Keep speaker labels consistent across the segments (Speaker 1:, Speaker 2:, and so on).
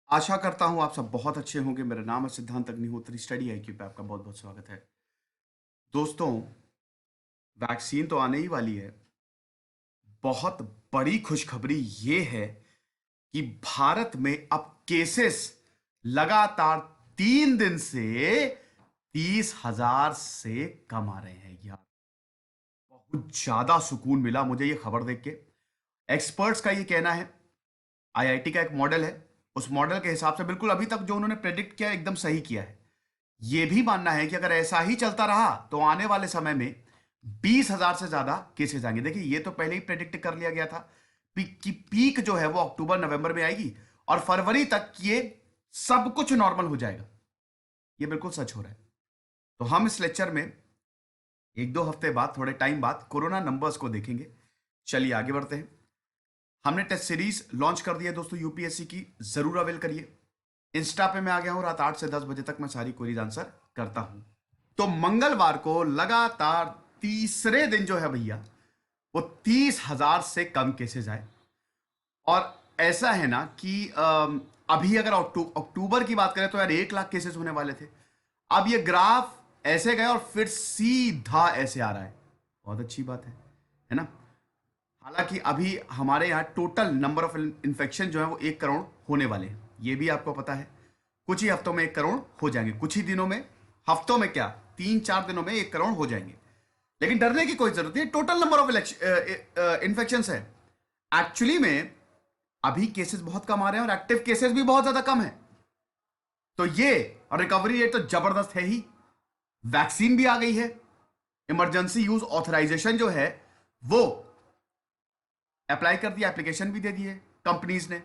Speaker 1: आशा करता हूँ आप सब बहुत अच्छे होंगे। मेरा नाम है सिद्धांत अग्निहोत्री। स्टडी आईक्यू पे आपका बहुत बहुत स्वागत है। दोस्तों, वैक्सीन तो आने ही वाली है। बहुत बड़ी खुशखबरी ये है कि भारत में अब केसेस लगातार 3 दिन से 30,000 से कम आ रहे हैं यार। बहुत ज्यादा सुकून मिला मुझे ये खबर देख के। एक्सपर्ट्स का ये कहना है, आईआईटी का एक मॉडल है, उस मॉडल के हिसाब से बिल्कुल अभी तक जो उन्होंने प्रेडिक्ट किया एकदम सही किया है। यह भी मानना है कि अगर ऐसा ही चलता रहा तो आने वाले समय में 20,000 से ज्यादा केसेस आएंगे। देखिए, यह तो पहले ही प्रेडिक्ट कर लिया गया था कि पीक जो है वो अक्टूबर नवंबर में आएगी और फरवरी तक ये सब कुछ नॉर्मल हो जाएगा। ये बिल्कुल सच हो रहा है। तो हम इस लेक्चर में एक दो हफ्ते बाद, थोड़े टाइम बाद, कोरोना नंबर्स को देखेंगे। चलिए आगे बढ़ते हैं। हमने टेस्ट सीरीज लॉन्च कर दी है दोस्तों यूपीएससी की, जरूर अवेल करिए। इंस्टा पे मैं आ गया हूं, रात 8 से 10 बजे तक मैं सारी क्वेरीज आंसर करता हूं। तो मंगलवार को लगातार तीसरे दिन जो है भैया, वो 30,000 से कम केसेस आए। और ऐसा है ना कि अभी अगर अक्टूबर की बात करें तो यार 1 लाख केसेस होने वाले थे। अब ये ग्राफ ऐसे गए और फिर सीधा ऐसे आ रहा है। बहुत अच्छी बात है ना। हालांकि अभी हमारे यहाँ टोटल नंबर ऑफ इन्फेक्शन जो है वो 1 करोड़ होने वाले हैं, ये भी आपको पता है। कुछ ही हफ्तों में 1 करोड़ हो जाएंगे, कुछ ही दिनों में, हफ्तों में क्या, 3-4 दिनों में 1 करोड़ हो जाएंगे। लेकिन डरने की कोई जरूरत नहीं, टोटल नंबर ऑफ इन्फेक्शन है। एक्चुअली में अभी केसेस बहुत कम आ रहे हैं और एक्टिव केसेस भी बहुत ज्यादा कम है। तो ये रिकवरी रेट तो जबरदस्त है ही। वैक्सीन भी आ गई है, इमरजेंसी यूज ऑथराइजेशन जो है वो अप्लाई कर दिया, एप्लीकेशन भी दे दिए कंपनीज ने।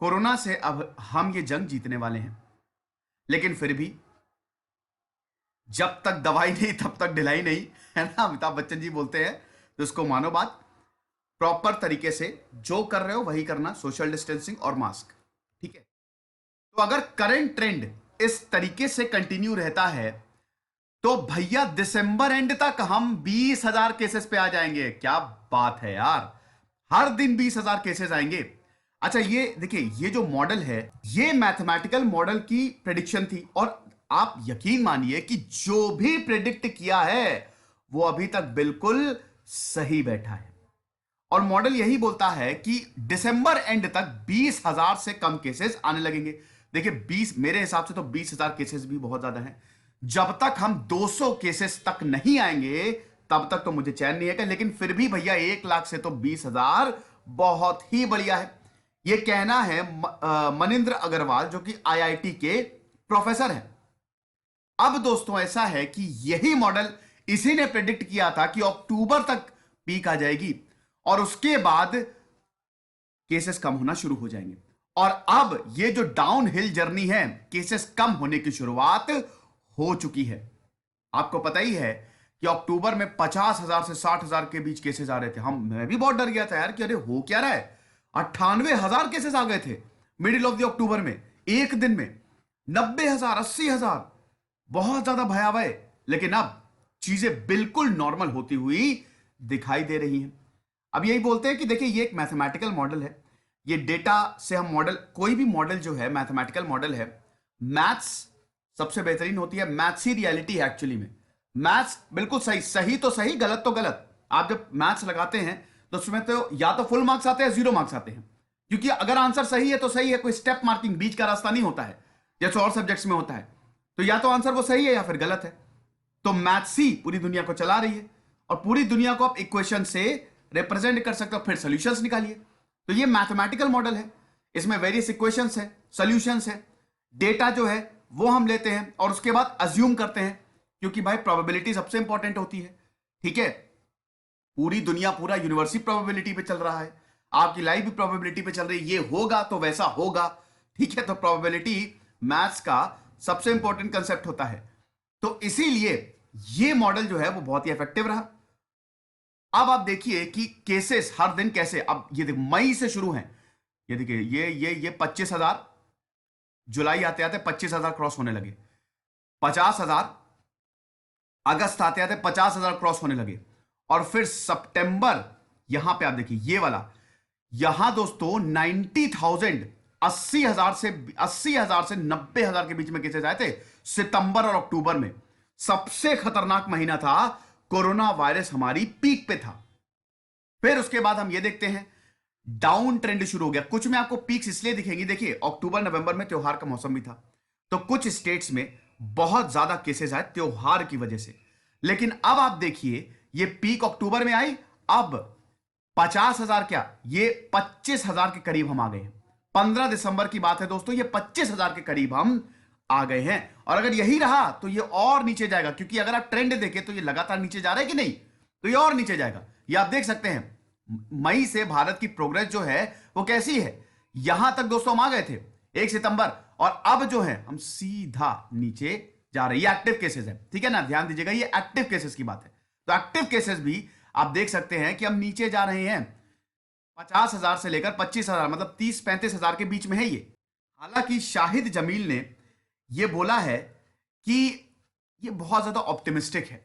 Speaker 1: कोरोना से अब हम ये जंग जीतने वाले हैं। लेकिन फिर भी जब तक दवाई नहीं तब तक ढिलाई नहीं, है ना। अमिताभ बच्चन जी बोलते हैं, तो इसको मानो बात। प्रॉपर तरीके से जो कर रहे हो वही करना, सोशल डिस्टेंसिंग और मास्क, ठीक है। तो अगर करंट ट्रेंड इस तरीके से कंटिन्यू रहता है तो भैया दिसंबर एंड तक हम 20,000 केसेस पे आ जाएंगे। क्या बात है यार, हर दिन 20,000 केसेस आएंगे। अच्छा, ये देखिए, ये जो मॉडल है ये मैथमेटिकल मॉडल की प्रेडिक्शन थी और आप यकीन मानिए कि जो भी प्रेडिक्ट किया है वो अभी तक बिल्कुल सही बैठा है। और मॉडल यही बोलता है कि दिसंबर एंड तक 20,000 से कम केसेस आने लगेंगे। देखिए 20, मेरे हिसाब से तो 20,000 केसेस भी बहुत ज्यादा हैं। जब तक हम 200 केसेस तक नहीं आएंगे तब तक तो मुझे चैन नहीं है। लेकिन फिर भी भैया 1 लाख से तो 20,000 बहुत ही बढ़िया है। यह कहना है मनिंद्र अग्रवाल, जो कि आईआईटी के प्रोफेसर हैं। अब दोस्तों ऐसा है कि यही मॉडल इसी ने प्रेडिक्ट किया था कि अक्टूबर तक पीक आ जाएगी और उसके बाद केसेस कम होना शुरू हो जाएंगे। और अब ये जो डाउन हिल जर्नी है, केसेस कम होने की शुरुआत हो चुकी है। आपको पता ही है कि अक्टूबर में 50,000 से 60,000 के बीच केसेस आ रहे थे। मैं भी बहुत डर गया था यार कि अरे हो क्या रहा है। 98,000 केसेस आ गए थे मिडिल ऑफ द अक्टूबर में, एक दिन में 90,000, 80,000, बहुत ज्यादा भयावह। लेकिन अब चीजें बिल्कुल नॉर्मल होती हुई दिखाई दे रही हैं। अब यही बोलते हैं कि देखिए ये एक मैथमेटिकल मॉडल है, ये डेटा से हम मॉडल, कोई भी मॉडल जो है मैथमेटिकल मॉडल है, मैथ्स सबसे बेहतरीन होती है। मैथ्स ही रियलिटी है एक्चुअली में। मैथ्स बिल्कुल सही, सही तो सही, गलत तो गलत। आप जब मैथ्स लगाते हैं तो उसमें तो या तो फुल मार्क्स आते हैं, 0 मार्क्स आते हैं। क्योंकि अगर आंसर सही है तो सही है, कोई स्टेप मार्किंग बीच का रास्ता नहीं होता है जैसे और सब्जेक्ट्स में होता है। तो या तो आंसर वो सही है या फिर गलत है। तो मैथ्स ही पूरी दुनिया को चला रही है और पूरी दुनिया को आप इक्वेशन से रिप्रेजेंट कर सकते हो, फिर सॉल्यूशंस निकालिए। तो ये मैथमेटिकल मॉडल है, इसमें वेरियस इक्वेशंस है, सॉल्यूशंस है। डेटा जो है वो हम लेते हैं और उसके बाद अज्यूम करते हैं, क्योंकि भाई प्रोबेबिलिटी सबसे इंपॉर्टेंट होती है, ठीक है। पूरी दुनिया, पूरा यूनिवर्स ही प्रोबेबिलिटी पे चल रहा है, आपकी लाइफ भी प्रोबेबिलिटी पे चल रही है। ये होगा तो वैसा होगा, ठीक है। तो प्रोबेबिलिटी मैथ्स का सबसे इंपॉर्टेंट कंसेप्ट होता है। तो इसीलिए ये मॉडल जो है वो बहुत ही इफेक्टिव रहा। अब आप देखिए कि केसेस हर दिन कैसे, अब ये देखिए मई से शुरू हैं। ये देखिए ये 25,000, जुलाई आते आते 25,000 क्रॉस होने लगे, 50,000, अगस्त आते आते 50,000 क्रॉस होने लगे, और फिर सितंबर, यहां पे आप देखिए ये वाला, यहां दोस्तों 90,000 80,000 से 90,000 के बीच में केसेस आए थे सितंबर और अक्टूबर में। सबसे खतरनाक महीना था, कोरोना वायरस हमारी पीक पे था। फिर उसके बाद हम ये देखते हैं डाउन ट्रेंड शुरू हो गया। कुछ में आपको पीक्स इसलिए दिखेंगी, देखिए अक्टूबर नवंबर में त्योहार का मौसम भी था, तो कुछ स्टेट्स में बहुत ज्यादा केसेस आए त्योहार की वजह से। लेकिन अब आप देखिए ये पीक अक्टूबर में आई, अब 50,000 क्या, ये 25,000 के करीब हम आ गए हैं। 15 दिसंबर की बात है दोस्तों, ये 25,000 के करीब हम आ गए हैं। और अगर यही रहा तो ये और नीचे जाएगा, क्योंकि अगर आप ट्रेंड देखें तो ये लगातार नीचे जा रहा है कि नहीं, तो ये और नीचे जाएगा। ये आप देख सकते हैं मई से भारत की प्रोग्रेस जो है वो कैसी है। यहां तक दोस्तों हम आ गए थे 1 सितंबर, और अब जो है हम सीधा नीचे जा रहे हैं। ये एक्टिव केसेस है, ठीक है ना, ध्यान दीजिएगा, ये एक्टिव केसेस की बात है। तो एक्टिव केसेस भी आप देख सकते हैं कि हम नीचे जा रहे हैं। 50,000 से लेकर 25,000, मतलब 30-35,000 के बीच में है ये। हालांकि शाहिद जमील ने यह बोला है कि ये बहुत ज्यादा ऑप्टिमिस्टिक है।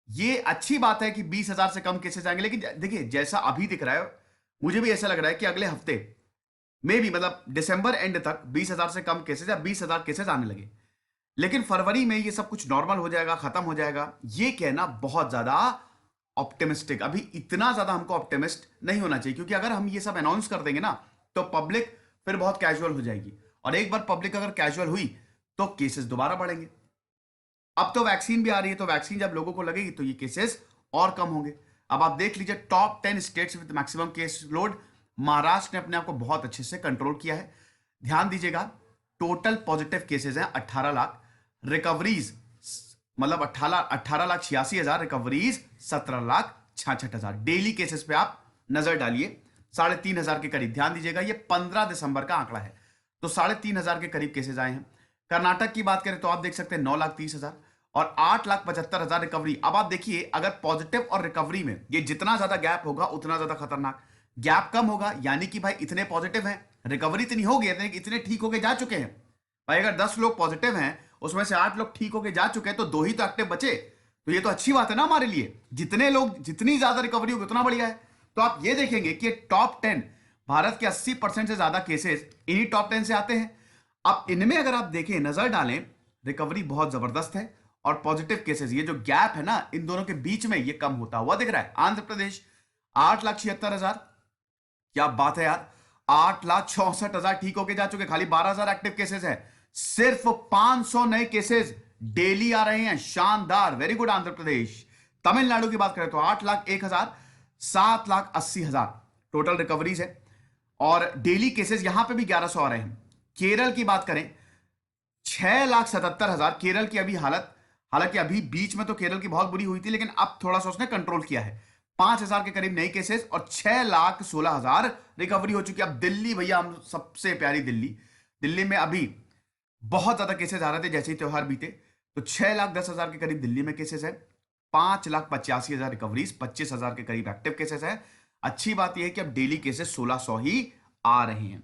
Speaker 1: ये अच्छी बात है कि 20,000 से कम केसेस आएंगे, लेकिन देखिए जैसा अभी दिख रहा है, मुझे भी ऐसा लग रहा है कि अगले हफ्ते में भी, मतलब दिसंबर एंड तक 20,000 से कम केसेस या 20,000 केसेस आने लगे। लेकिन फरवरी में ये सब कुछ नॉर्मल हो जाएगा, खत्म हो जाएगा, ये कहना बहुत ज्यादा ऑप्टिमिस्टिक। अभी इतना ज्यादा हमको ऑप्टिमिस्ट नहीं होना चाहिए, क्योंकि अगर हम ये सब अनाउंस कर देंगे ना तो पब्लिक फिर बहुत कैजुअल हो जाएगी, और एक बार पब्लिक अगर कैजुअल हुई तो केसेस दोबारा बढ़ेंगे। अब तो वैक्सीन भी आ रही है, तो वैक्सीन जब लोगों को लगेगी तो ये केसेस और कम होंगे। अब आप देख लीजिए top 10 states with maximum case load, Maharashtra ने अपने आप को बहुत अच्छे से कंट्रोल किया है। ध्यान दीजिएगा, टोटल पॉजिटिव केसेस हैं 18 लाख, रिकवरीज मतलब 18,86,000, रिकवरीज 17,66,000। डेली केसेस पे आप नजर डालिए, 3,500 के करीब। ध्यान दीजिएगा ये 15 दिसंबर का आंकड़ा है, तो 3,500 के करीब केसेस आए हैं। कर्नाटक की बात करें तो आप देख सकते हैं 9,30,000 और 8,75,000 रिकवरी। अब आप देखिए अगर पॉजिटिव और रिकवरी में ये जितना ज्यादा गैप होगा उतना ज्यादा खतरनाक। गैप कम होगा यानी कि भाई इतने पॉजिटिव हैं, रिकवरी इतनी हो गई, इतने ठीक होके जा चुके हैं। भाई अगर 10 लोग पॉजिटिव हैं उसमें से 8 लोग ठीक होके जा चुके हैं, तो 2 ही तो एक्टिव बचे, तो ये तो अच्छी बात है ना हमारे लिए। जितने लोग, जितनी ज्यादा रिकवरी होगी उतना बढ़िया है। तो आप ये देखेंगे कि टॉप 10 भारत के 80% से ज्यादा केसेस इन्हीं टॉप 10 से आते हैं। अब इनमें अगर आप देखें, नजर डालें, रिकवरी बहुत जबरदस्त है और पॉजिटिव केसेस, ये जो गैप है ना इन दोनों के बीच में, ये कम होता हुआ दिख रहा है। आंध्र प्रदेश 8,76,000, क्या बात है यार, 8,64,000 ठीक होके जा चुके, खाली 12,000 एक्टिव केसेस है, सिर्फ 500 नए केसेस डेली आ रहे हैं। शानदार, वेरी गुड आंध्र प्रदेश। तमिलनाडु की बात करें तो 8,01,000, 7,80,000 टोटल रिकवरीज है, और डेली केसेस यहां पे भी 1,100 आ रहे हैं। केरल की बात करें 6,77,000, केरल की अभी हालत, हालांकि अभी बीच में तो केरल की बहुत बुरी हुई थी, लेकिन अब थोड़ा सा उसने कंट्रोल किया है। 5,000 के करीब नए केसेस और 6,16,000 रिकवरी हो चुकी है। अब दिल्ली, भैया हम सबसे प्यारी दिल्ली, दिल्ली में अभी बहुत ज्यादा केसेस आ रहे थे जैसे ही त्योहार बीते, तो 6,10,000 के करीब दिल्ली में केसेस है, 5,85,000 रिकवरीज, 25,000 के करीब एक्टिव केसेस है। अच्छी बात यह है कि अब डेली केसेस 1,600 ही आ रहे हैं।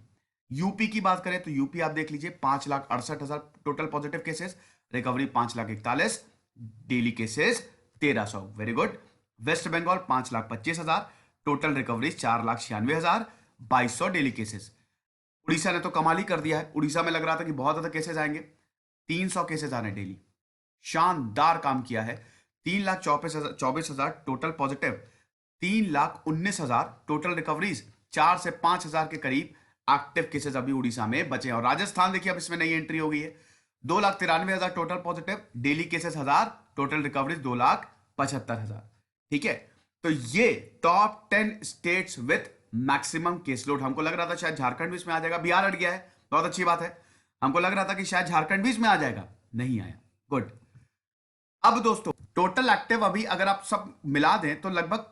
Speaker 1: यूपी की बात करें तो यूपी आप देख लीजिए 5,68,000 total positive cases, recovery 5,41,000, daily cases 1,300, very good. West Bengal 5,25,000, total recovery 4,96,000, 2,200 daily cases. Orissa ने तो कमाल ही कर दिया है, उड़ीसा में लग रहा था कि बहुत ज्यादा केसेस आएंगे, 300 केसेस आ रहे हैं डेली, शानदार काम किया है। 3,24,000 टोटल पॉजिटिव, 3,19,000 टोटल रिकवरीज, 4 से 5,000 के करीब एक्टिव केसेस अभी उड़ीसा में बचे हैं। और राजस्थान देखिए अब इसमें नई एंट्री हो गई है, 2,93,000 total positive, daily cases 1,000, total recoveries 2,75,000। ठीक है, तो ये top 10 states with maximum case load. हमको लग रहा था शायद झारखंड भी इसमें आ जाएगा, बिहार हट गया है, बहुत अच्छी बात है। हमको लग रहा था कि शायद झारखंड भी इसमें आ जाएगा, नहीं आया, गुड। अब दोस्तों टोटल एक्टिव अभी अगर आप सब मिला दें तो लगभग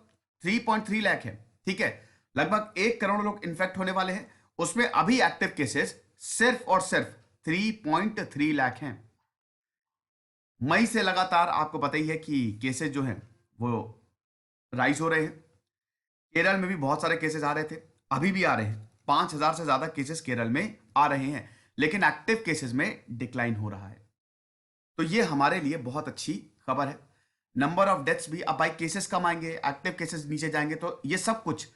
Speaker 1: 3.3 लाख है, ठीक है, लगभग 1 करोड़ लोग इन्फेक्ट होने वाले हैं। उसमें अभी एक्टिव केसेस सिर्फ और सिर्फ 3.3 लाख हैं। मई से लगातार आपको पता ही है कि केसेस जो हैं वो राइज हो रहे हैं। केरल में भी बहुत सारे केसेस आ रहे थे, अभी भी आ रहे हैं, 5,000 से ज्यादा केसेस केरल में आ रहे हैं, लेकिन एक्टिव केसेस में डिक्लाइन हो रहा है। तो ये हमारे लिए बहुत अच्छी खबर है। नंबर ऑफ डेथ्स भी, अब भाई केसेस कम आएंगे, एक्टिव केसेस नीचे जाएंगे, तो ये सब कुछ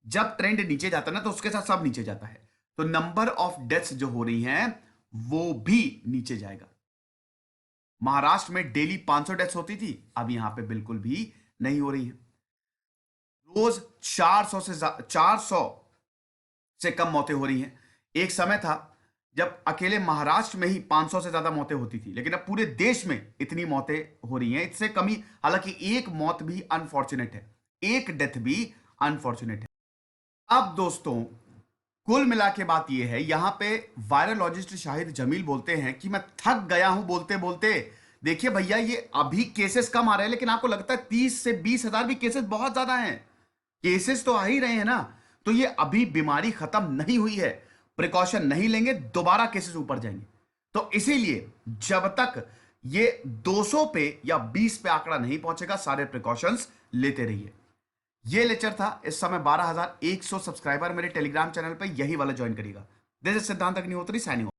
Speaker 1: जब ट्रेंड नीचे जाता है ना तो उसके साथ सब नीचे जाता है। तो नंबर ऑफ डेथ्स जो हो रही हैं वो भी नीचे जाएगा। महाराष्ट्र में डेली 500 डेथ्स होती थी, अब यहां पे बिल्कुल भी नहीं हो रही है। रोज 400 से कम मौतें हो रही हैं। एक समय था जब अकेले महाराष्ट्र में ही 500 से ज्यादा मौतें होती थी, लेकिन अब पूरे देश में इतनी मौतें हो रही हैं, इससे कमी। हालांकि एक मौत भी अनफॉर्चुनेट है, एक डेथ भी अनफॉर्चुनेट है। अब दोस्तों, कुल मिला के बात यह है, यहां पे वायरोलॉजिस्ट शाहिद जमील बोलते हैं कि मैं थक गया हूं बोलते बोलते। देखिए भैया, ये अभी केसेस कम आ रहे हैं, लेकिन आपको लगता है 30 से 20 हजार भी केसेस बहुत ज्यादा हैं। केसेस तो आ ही रहे हैं ना, तो ये अभी बीमारी खत्म नहीं हुई है। प्रिकॉशन नहीं लेंगे, दोबारा केसेस ऊपर जाएंगे। तो इसीलिए जब तक ये 200 पे या 20 पे आंकड़ा नहीं पहुंचेगा, सारे प्रिकॉशंस लेते रहिए। ये लेक्चर था। इस समय 12,100 सब्सक्राइबर मेरे टेलीग्राम चैनल पे, यही वाला ज्वाइन करिएगा। दिस इज सिद्धांत अग्निहोत्री साइनिंग ऑफ।